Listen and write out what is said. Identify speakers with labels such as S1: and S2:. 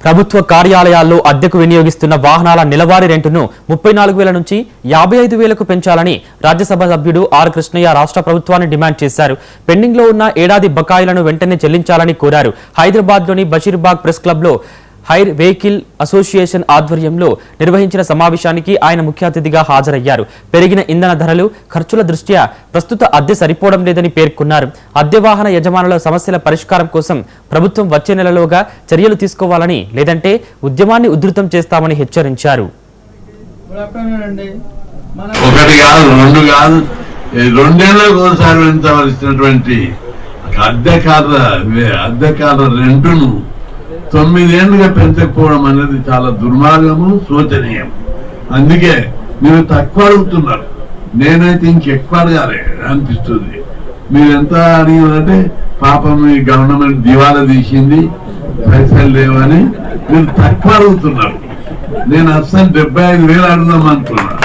S1: ప్రభుత్వ కార్యాలయాల్లో అద్దెకు వినియోగిస్తున్న వాహనాల నెలవారీ రెంటును 34,000 నుంచి 55,000కు పెంచాలని రాజ్యసభ సభ్యుడు ఆర్ కృష్ణయ్య రాష్ట్ర ప్రభుత్వాన్ని డిమాండ్ చేశారు. పెండింగ్ లో ఉన్న ఏడాది బకాయిలను వెంటనే చెల్లించాలని కోరారు. హైదరాబాద్లోని బషీర్బాగ్ ప్రెస్ క్లబ్లో హైర్ వెహికల్ అసోసియేషన్ ఆధ్వర్యంలో నిర్వహించిన సమావేశానికి ఆయన ముఖ్య అతిథిగా హాజరయ్యారు. పెరిగిన ఇంధన ధరలు, ఖర్చుల దృష్ట్యా ప్రస్తుత అద్దె సరిపోవడం లేదని పేర్కొన్నారు. అద్దె వాహన యజమానుల సమస్యల పరిష్కారం కోసం ప్రభుత్వం వచ్చే నెలలోగా చర్యలు తీసుకోవాలని, లేదంటే ఉద్యమాన్ని ఉధృతం చేస్తామని హెచ్చరించారు.
S2: ఒకటి కాదు, రెండు కాదు, 2 ఏళ్లకు ఒకసారి పెంచవలసినటువంటి అద్దెకాల రెంటును 9 ఏళ్లుగా పెంచకపోవడం అనేది చాలా దుర్మార్గము, శోచనీయం. అందుకే మీరు తక్కువ అడుగుతున్నారు, నేనైతే ఇంకెక్కువ అడగాలి అనిపిస్తుంది. మీరు ఎంత అడిగారంటే పాపం ఈ గవర్నమెంట్ దివాలా తీసింది, పైసలు లేవని మీరు తక్కువ అడుగుతున్నారు. నేను అసలు 75,000 అడుగుదాం అనుకున్నాను.